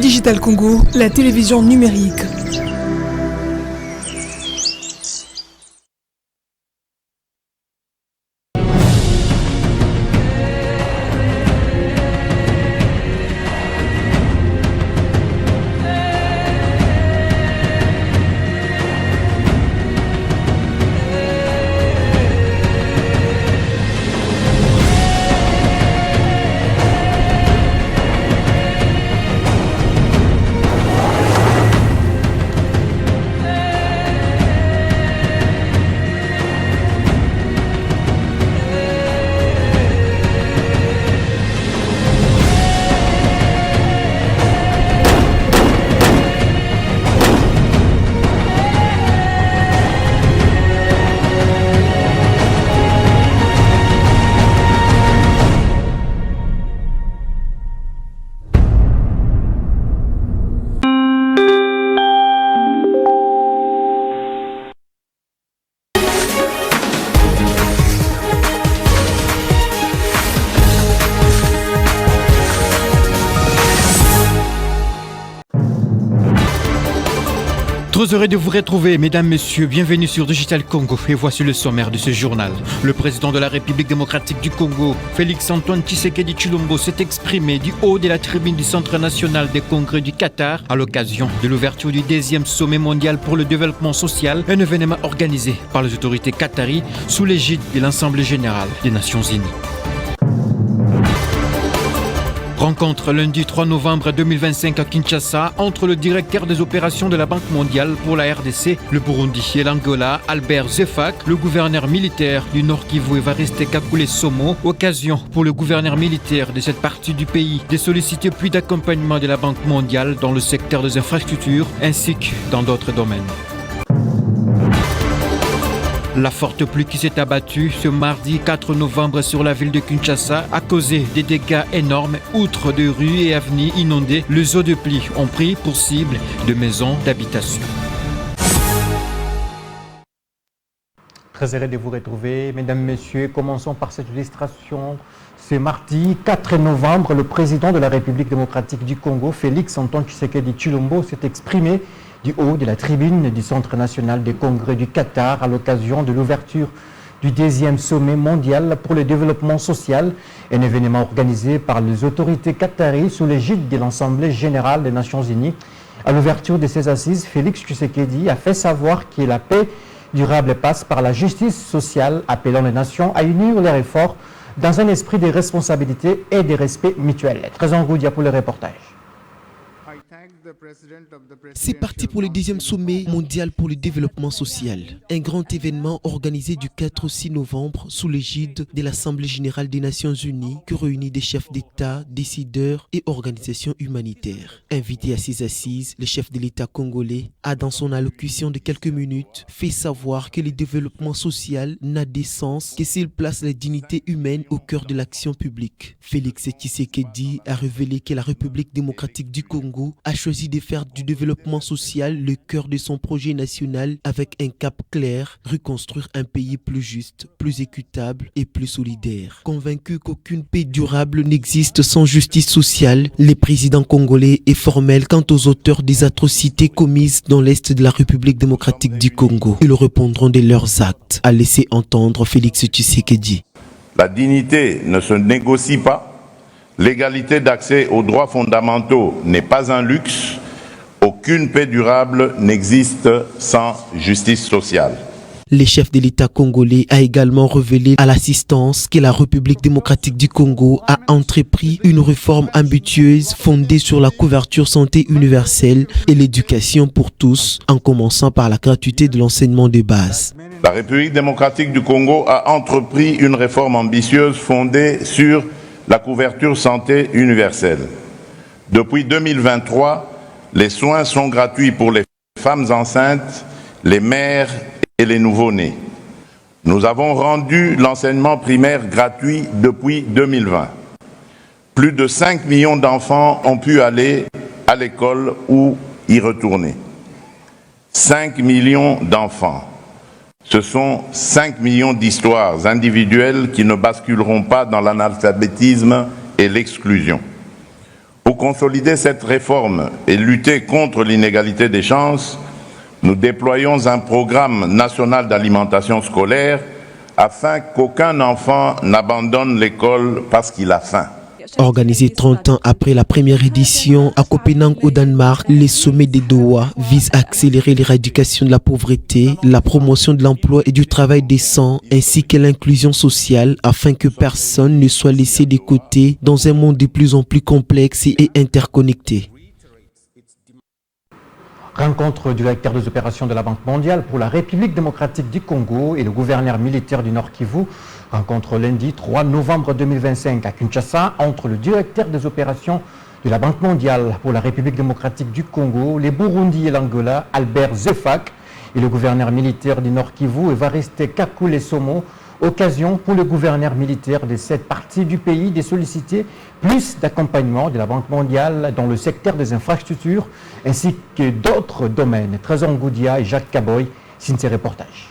Digital Congo, la télévision numérique. Très heureux de vous retrouver, mesdames, messieurs, bienvenue sur Digital Congo et voici le sommaire de ce journal. Le président de la République démocratique du Congo, Félix-Antoine Tshisekedi Tshilombo, s'est exprimé du haut de la tribune du Centre national des congrès du Qatar à l'occasion de l'ouverture du 10e sommet mondial pour le développement social, un événement organisé par les autorités qataries sous l'égide de l'Assemblée générale des Nations unies. Rencontre lundi 3 novembre 2025 à Kinshasa entre le directeur des opérations de la Banque mondiale pour la RDC, le Burundi et l'Angola, Albert Zefak, le gouverneur militaire du Nord Kivu Evariste Kakule Somo, occasion pour le gouverneur militaire de cette partie du pays de solliciter plus d'accompagnement de la Banque mondiale dans le secteur des infrastructures ainsi que dans d'autres domaines. La forte pluie qui s'est abattue ce mardi 4 novembre sur la ville de Kinshasa a causé des dégâts énormes. Outre de rues et avenues inondées, les eaux de pluie ont pris pour cible de maisons d'habitation. Très heureux de vous retrouver, mesdames, messieurs. Commençons par cette illustration. Ce mardi 4 novembre, le président de la République démocratique du Congo, Félix-Antoine Tshisekedi Tshilombo, s'est exprimé du haut de la tribune du Centre national des congrès du Qatar à l'occasion de l'ouverture du 10e sommet mondial pour le développement social, un événement organisé par les autorités qataries sous l'égide de l'Assemblée générale des Nations unies. À l'ouverture de ces assises, Félix Tshisekedi a fait savoir que la paix durable passe par la justice sociale, appelant les nations à unir leurs efforts dans un esprit de responsabilité et de respect mutuel. Trésor Ngoudia pour le reportage. C'est parti pour le 10e sommet mondial pour le développement social. Un grand événement organisé du 4 au 6 novembre sous l'égide de l'Assemblée générale des Nations unies qui réunit des chefs d'État, décideurs et organisations humanitaires. Invité à ces assises, le chef de l'État congolais a dans son allocution de quelques minutes fait savoir que le développement social n'a de sens que s'il place la dignité humaine au cœur de l'action publique. Félix Tshisekedi a révélé que la République démocratique du Congo a choisi de faire du développement social le cœur de son projet national avec un cap clair, reconstruire un pays plus juste, plus équitable et plus solidaire. Convaincu qu'aucune paix durable n'existe sans justice sociale, le président congolais est formel quant aux auteurs des atrocités commises dans l'est de la République démocratique du Congo. Ils répondront de leurs actes, a laissé entendre Félix Tshisekedi. La dignité ne se négocie pas. L'égalité d'accès aux droits fondamentaux n'est pas un luxe. Aucune paix durable n'existe sans justice sociale. Le chef de l'État congolais a également révélé à l'assistance que la République démocratique du Congo a entrepris une réforme ambitieuse fondée sur la couverture santé universelle et l'éducation pour tous, en commençant par la gratuité de l'enseignement de base. La République démocratique du Congo a entrepris une réforme ambitieuse fondée sur la couverture santé universelle. Depuis 2023, les soins sont gratuits pour les femmes enceintes, les mères et les nouveau-nés. Nous avons rendu l'enseignement primaire gratuit depuis 2020. Plus de 5 millions d'enfants ont pu aller à l'école ou y retourner. 5 millions d'enfants. Ce sont 5 millions d'histoires individuelles qui ne basculeront pas dans l'analphabétisme et l'exclusion. Pour consolider cette réforme et lutter contre l'inégalité des chances, nous déployons un programme national d'alimentation scolaire afin qu'aucun enfant n'abandonne l'école parce qu'il a faim. Organisé 30 ans après la première édition à Copenhague au Danemark, les sommets des Doha visent à accélérer l'éradication de la pauvreté, la promotion de l'emploi et du travail décent, ainsi que l'inclusion sociale afin que personne ne soit laissé de côté dans un monde de plus en plus complexe et interconnecté. Rencontre du directeur des opérations de la Banque mondiale pour la République démocratique du Congo et le gouverneur militaire du Nord Kivu. Rencontre lundi 3 novembre 2025 à Kinshasa entre le directeur des opérations de la Banque mondiale pour la République démocratique du Congo, les Burundi et l'Angola, Albert Zefak, et le gouverneur militaire du Nord Kivu, Evariste Kakule Somo. Occasion pour le gouverneur militaire de cette partie du pays de solliciter plus d'accompagnement de la Banque mondiale dans le secteur des infrastructures ainsi que d'autres domaines. Trésor Ngoudia et Jacques Caboy signent ces reportages.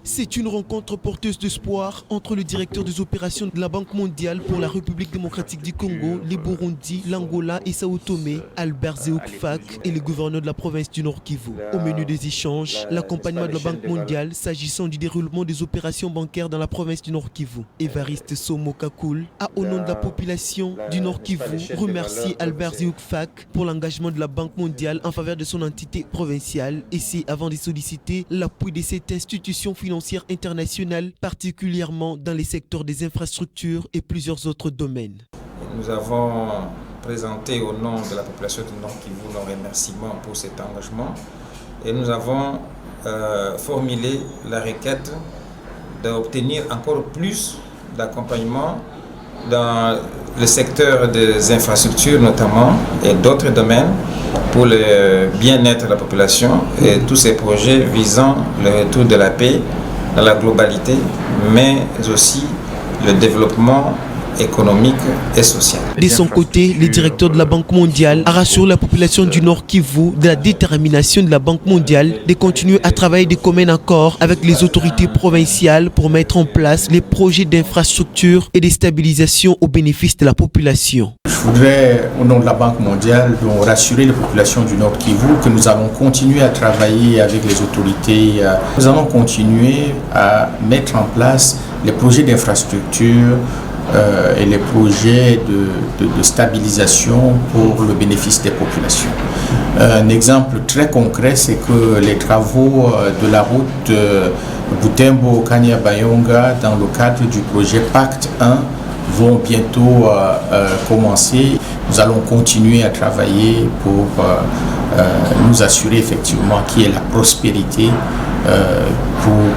C'est une rencontre porteuse d'espoir entre le directeur des opérations de la Banque mondiale pour la République démocratique du Congo, les Burundi, l'Angola et Sao Tomé, Albert Zefak, et le gouverneur de la province du Nord Kivu. Au menu des échanges, l'accompagnement de la Banque mondiale s'agissant du déroulement des opérations bancaires dans la province du Nord Kivu. Evariste Somo Kakule a, au nom de la population du Nord Kivu, remercié Albert Zefak pour l'engagement de la Banque mondiale en faveur de son entité provinciale et c'est avant de solliciter l'appui de cette institution financière internationale, particulièrement dans les secteurs des infrastructures et plusieurs autres domaines. Nous avons présenté au nom de la population du Nord Kivu nos remerciements pour cet engagement et nous avons formulé la requête d'obtenir encore plus d'accompagnement dans le secteur des infrastructures notamment et d'autres domaines pour le bien-être de la population et tous ces projets visant le retour de la paix dans la globalité, mais aussi le développement économique et social. De son côté, le directeur de la Banque mondiale a rassuré la population du Nord Kivu de la détermination de la Banque mondiale de continuer à travailler de commun accord avec les autorités provinciales pour mettre en place les projets d'infrastructure et de stabilisation au bénéfice de la population. Je voudrais, au nom de la Banque mondiale, rassurer les populations du Nord Kivu que nous allons continuer à travailler avec les autorités. Nous allons continuer à mettre en place les projets d'infrastructure et les projets de stabilisation pour le bénéfice des populations. Un exemple très concret, c'est que les travaux de la route Butembo-Kanya-Bayonga dans le cadre du projet Pacte 1 vont bientôt commencer. Nous allons continuer à travailler pour nous assurer effectivement qu'il y ait la prospérité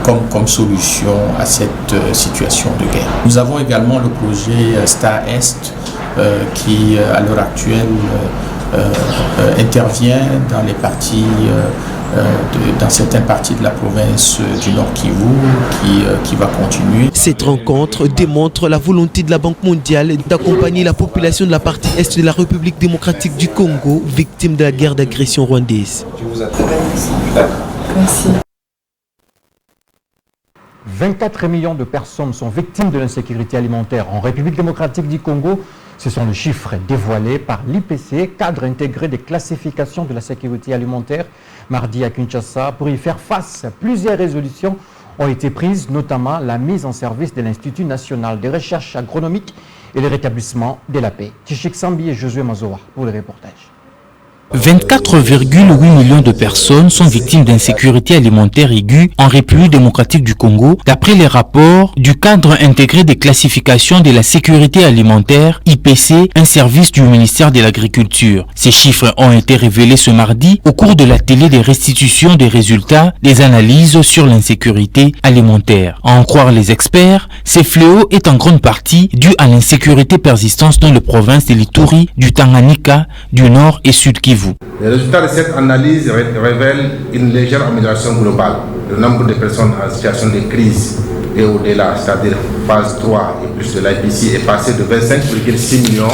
comme solution à cette situation de guerre. Nous avons également le projet Star Est qui à l'heure actuelle intervient dans les parties dans certaines parties de la province du Nord Kivu qui va continuer. Cette rencontre démontre la volonté de la Banque mondiale d'accompagner la population de la partie est de la République démocratique du Congo, victime de la guerre d'agression rwandaise. Je vous attends. Merci. 24 millions de personnes sont victimes de l'insécurité alimentaire en République démocratique du Congo. Ce sont les chiffres dévoilés par l'IPC, cadre intégré des classifications de la sécurité alimentaire, mardi à Kinshasa. Pour y faire face, plusieurs résolutions ont été prises, notamment la mise en service de l'Institut national de recherche agronomique et le rétablissement de la paix. Tchik Sambi et Josué Mazoa pour le reportage. 24,8 millions de personnes sont victimes d'insécurité alimentaire aiguë en République démocratique du Congo, d'après les rapports du cadre intégré des classifications de la sécurité alimentaire, IPC, un service du ministère de l'Agriculture. Ces chiffres ont été révélés ce mardi au cours de l'atelier de restitution des résultats des analyses sur l'insécurité alimentaire. À en croire les experts, ces fléaux est en grande partie dû à l'insécurité persistante dans les provinces de l'Ituri, du Tanganyika, du Nord et Sud Kivu. Les résultats de cette analyse révèlent une légère amélioration globale. Le nombre de personnes en situation de crise et au-delà, c'est-à-dire phase 3 et plus de l'IPC, est passé de 25,6 millions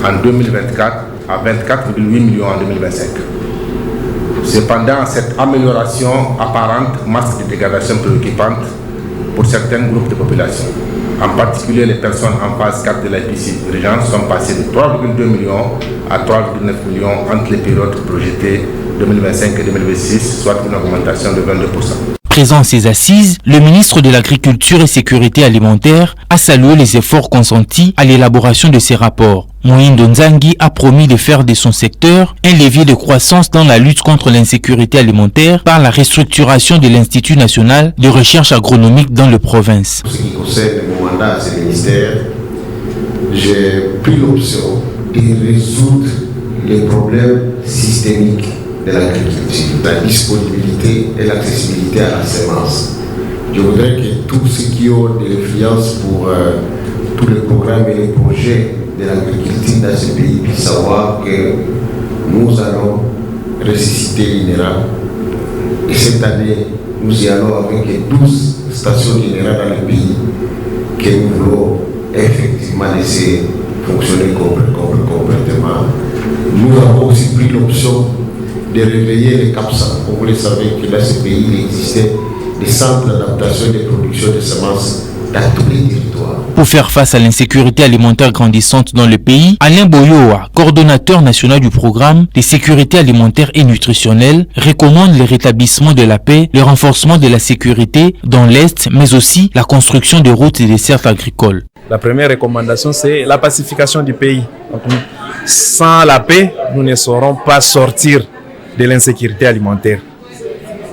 en 2024 à 24,8 millions en 2025. Cependant, cette amélioration apparente masque des dégradations préoccupantes pour certains groupes de population. En particulier, les personnes en phase 4 de l'IPC urgence sont passées de 3,2 millions à 3,9 millions entre les périodes projetées 2025 et 2026, soit une augmentation de 22%. Présent à ces assises, le ministre de l'Agriculture et Sécurité alimentaire a salué les efforts consentis à l'élaboration de ces rapports. Mohindo Nzangi a promis de faire de son secteur un levier de croissance dans la lutte contre l'insécurité alimentaire par la restructuration de l'Institut national de recherche agronomique dans les provinces. Pour ce qui concerne mon mandat à ce ministère, j'ai pris l'option de résoudre les problèmes systémiques de l'agriculture, la disponibilité et l'accessibilité à la semence. Je voudrais que tous ceux qui ont de l'influence pour tous les programmes et les projets de l'agriculture dans ce pays puissent savoir que nous allons ressusciter l'INERA. Et cette année, nous y allons avec 12 stations d'INERA dans le pays que nous voulons effectivement laisser fonctionner complètement. Nous avons aussi pris l'option de réveiller les CAPSA. Vous le savez que dans ce pays, il existait des centres d'adaptation et de production de semences dans tous les territoires. Pour faire face à l'insécurité alimentaire grandissante dans le pays, Alain Boyoa, coordonnateur national du programme de sécurité alimentaire et nutritionnelle, recommande le rétablissement de la paix, le renforcement de la sécurité dans l'Est, mais aussi la construction de routes et de dessertes agricoles. La première recommandation, c'est la pacification du pays. Donc, sans la paix, nous ne saurons pas sortir de l'insécurité alimentaire.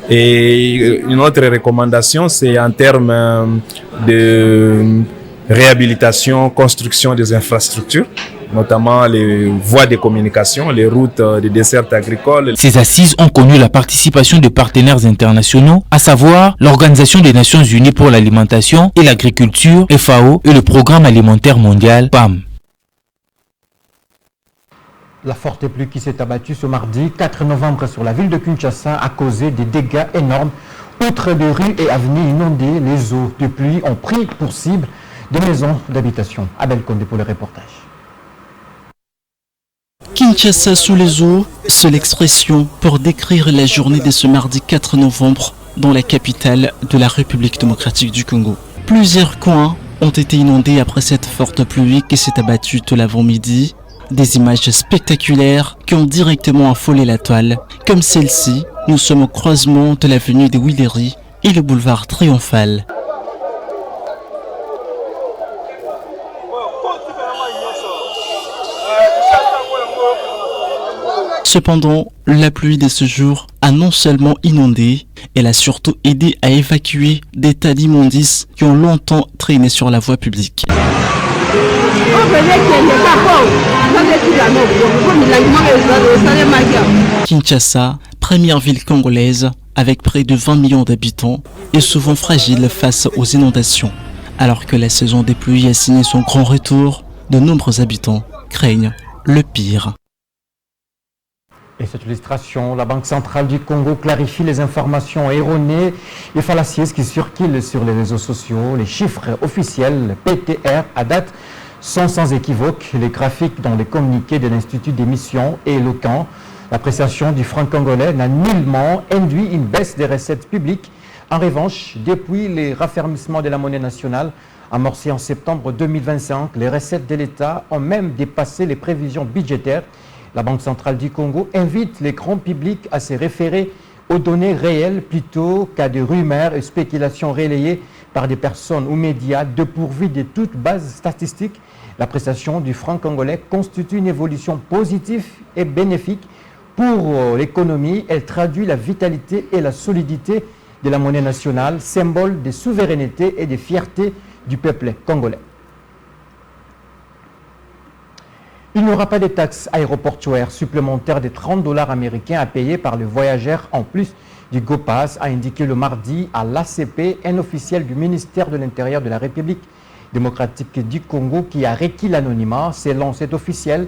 Et une autre recommandation, c'est en termes de réhabilitation, construction des infrastructures, notamment les voies de communication, les routes de dessertes agricoles. Ces assises ont connu la participation de partenaires internationaux, à savoir l'Organisation des Nations Unies pour l'alimentation et l'agriculture, FAO, et le Programme alimentaire mondial, PAM. La forte pluie qui s'est abattue ce mardi 4 novembre sur la ville de Kinshasa a causé des dégâts énormes. Outre des rues et avenues inondées, les eaux de pluie ont pris pour cible des maisons d'habitation. Abel Condé pour le reportage. Kinshasa sous les eaux, seule expression pour décrire la journée de ce mardi 4 novembre dans la capitale de la République démocratique du Congo. Plusieurs coins ont été inondés après cette forte pluie qui s'est abattue tout l'avant-midi. Des images spectaculaires qui ont directement affolé la toile. Comme celle-ci, nous sommes au croisement de l'avenue des Huileries et le boulevard Triomphal. Cependant, la pluie de ce jour a non seulement inondé, elle a surtout aidé à évacuer des tas d'immondices qui ont longtemps traîné sur la voie publique. Kinshasa, première ville congolaise avec près de 20 millions d'habitants, est souvent fragile face aux inondations. Alors que la saison des pluies a signé son grand retour, de nombreux habitants craignent le pire. Et cette illustration, la Banque centrale du Congo clarifie les informations erronées et fallacieuses qui circulent sur les réseaux sociaux. Les chiffres officiels PTR à date sont sans équivoque. Les graphiques dans les communiqués de l'Institut d'émission est éloquent. L'appréciation du franc congolais n'a nullement induit une baisse des recettes publiques. En revanche, depuis les raffermissements de la monnaie nationale amorcés en septembre 2025, les recettes de l'État ont même dépassé les prévisions budgétaires. La Banque centrale du Congo invite les grands publics à se référer aux données réelles plutôt qu'à des rumeurs et spéculations relayées par des personnes ou médias dépourvus de toute base statistique. L'appréciation du franc congolais constitue une évolution positive et bénéfique pour l'économie. Elle traduit la vitalité et la solidité de la monnaie nationale, symbole de souveraineté et de fierté du peuple congolais. Il n'y aura pas de taxes aéroportuaires supplémentaires de 30 $ américains à payer par le voyageur en plus du GoPass, a indiqué le mardi à l'ACP un officiel du ministère de l'Intérieur de la République démocratique du Congo qui a requis l'anonymat. Selon cet officiel,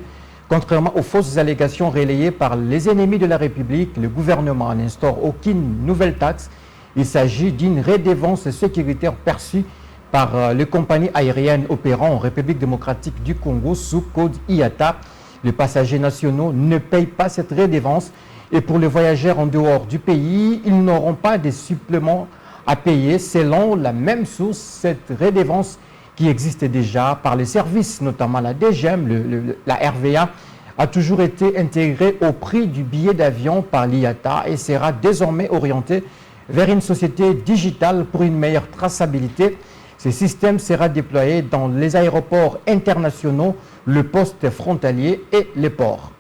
contrairement aux fausses allégations relayées par les ennemis de la République, le gouvernement n'instaure aucune nouvelle taxe. Il s'agit d'une redevance sécuritaire perçue par les compagnies aériennes opérant en République démocratique du Congo sous code IATA. Les passagers nationaux ne payent pas cette redevance et pour les voyageurs en dehors du pays, ils n'auront pas de suppléments à payer. Selon la même source, cette redevance qui existait déjà par les services, notamment la DGM, la RVA, a toujours été intégrée au prix du billet d'avion par l'IATA et sera désormais orientée vers une société digitale pour une meilleure traçabilité. Ce système sera déployé dans les aéroports internationaux, le poste frontalier et les ports.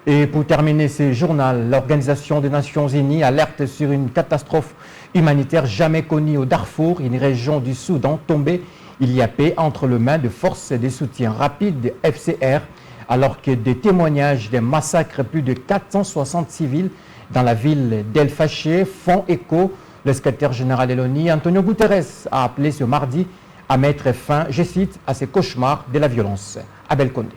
Et pour terminer ce journal, l'Organisation des Nations Unies alerte sur une catastrophe humanitaire jamais connue au Darfour, une région du Soudan tombée il y a peu entre les mains de forces de soutien rapide de FCR, alors que des témoignages des massacres plus de 460 civils dans la ville d'El Fasher font écho. Le secrétaire général de l'ONU, Antonio Guterres, a appelé ce mardi à mettre fin, je cite, à ces cauchemars de la violence. Abel Condé.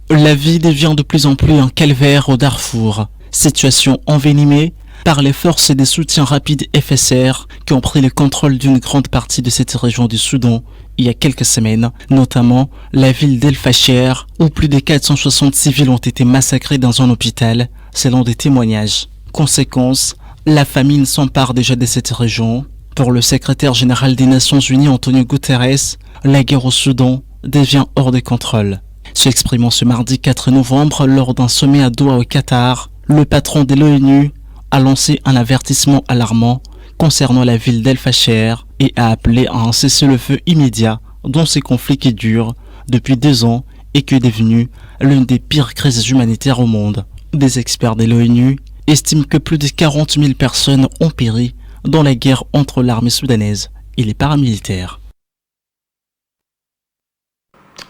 La vie devient de plus en plus un calvaire au Darfour. Situation envenimée par les forces des soutiens rapides FSR qui ont pris le contrôle d'une grande partie de cette région du Soudan il y a quelques semaines, notamment la ville d'El Fasher où plus de 460 civils ont été massacrés dans un hôpital, selon des témoignages. Conséquence, la famine s'empare déjà de cette région. Pour le secrétaire général des Nations Unies, Antonio Guterres, la guerre au Soudan devient hors de contrôle. S'exprimant ce mardi 4 novembre lors d'un sommet à Doha au Qatar, le patron de l'ONU a lancé un avertissement alarmant concernant la ville d'El Fasher et a appelé à un cessez-le-feu immédiat dans ces conflits qui durent depuis 2 ans et qui est devenu l'une des pires crises humanitaires au monde. Des experts de l'ONU estiment que plus de 40 000 personnes ont péri dans la guerre entre l'armée soudanaise et les paramilitaires.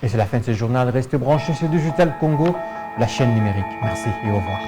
Et c'est la fin de ce journal. Restez branchés sur Digital Congo, la chaîne numérique. Merci et au revoir.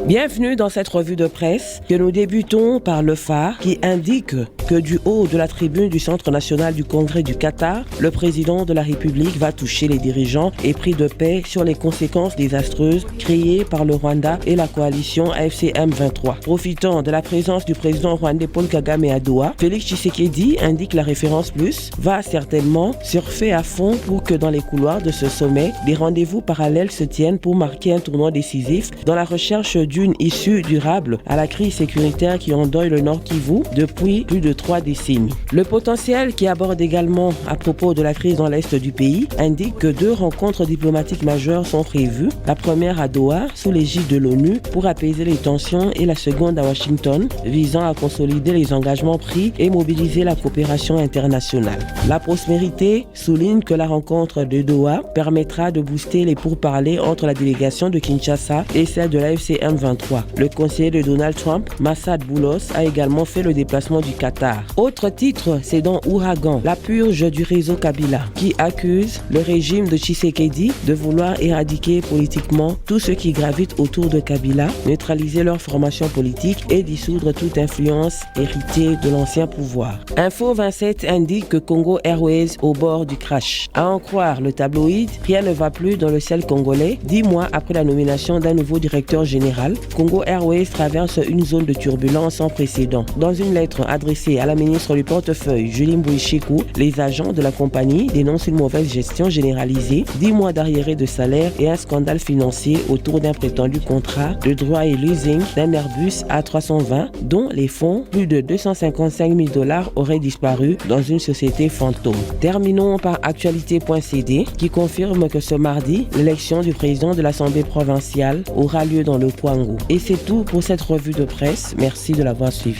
Bienvenue dans cette revue de presse que nous débutons par le phare qui indique que du haut de la tribune du Centre national du Congrès du Qatar, le président de la République va toucher les dirigeants épris de paix sur les conséquences désastreuses créées par le Rwanda et la coalition AFC M23. Profitant de la présence du président rwandais Paul Kagame à Doha, Félix Tshisekedi indique la référence plus va certainement surfer à fond pour que dans les couloirs de ce sommet, des rendez-vous parallèles se tiennent pour marquer un tournant décisif dans la recherche d'une issue durable à la crise sécuritaire qui endeuille le Nord Kivu depuis plus de 3 décennies. Le potentiel qui aborde également à propos de la crise dans l'Est du pays indique que 2 rencontres diplomatiques majeures sont prévues, la première à Doha sous l'égide de l'ONU pour apaiser les tensions et la seconde à Washington visant à consolider les engagements pris et mobiliser la coopération internationale. La prospérité souligne que la rencontre de Doha permettra de booster les pourparlers entre la délégation de Kinshasa et celle de l'AFC M23. Le conseiller de Donald Trump, Massad Boulos, a également fait le déplacement du Qatar. Autre titre, c'est dans Ouragan, la purge du réseau Kabila, qui accuse le régime de Tshisekedi de vouloir éradiquer politiquement tous ceux qui gravitent autour de Kabila, neutraliser leur formation politique et dissoudre toute influence héritée de l'ancien pouvoir. Info 27 indique que Congo Airways au bord du crash. À en croire le tabloïd, rien ne va plus dans le ciel congolais. 10 mois après la nomination d'un nouveau directeur général, Congo Airways traverse une zone de turbulence sans précédent. Dans une lettre adressée à la ministre du portefeuille, Julie Mbouichikou, les agents de la compagnie dénoncent une mauvaise gestion généralisée, 10 mois d'arriérés de salaire et un scandale financier autour d'un prétendu contrat de droit et leasing d'un Airbus A320 dont les fonds, plus de 255 000 $, auraient disparu dans une société fantôme. Terminons par actualité.cd qui confirme que ce mardi, l'élection du président de l'Assemblée provinciale aura lieu dans le Kwango. Et c'est tout pour cette revue de presse. Merci de l'avoir suivi.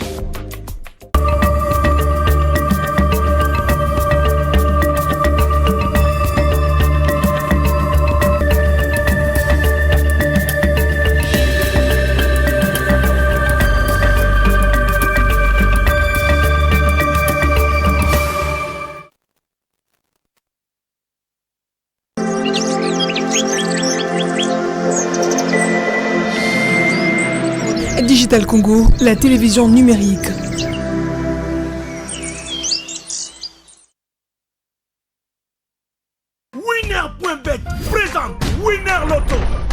Digital Congo, la télévision numérique. Winner.bet présente Winner Lotto.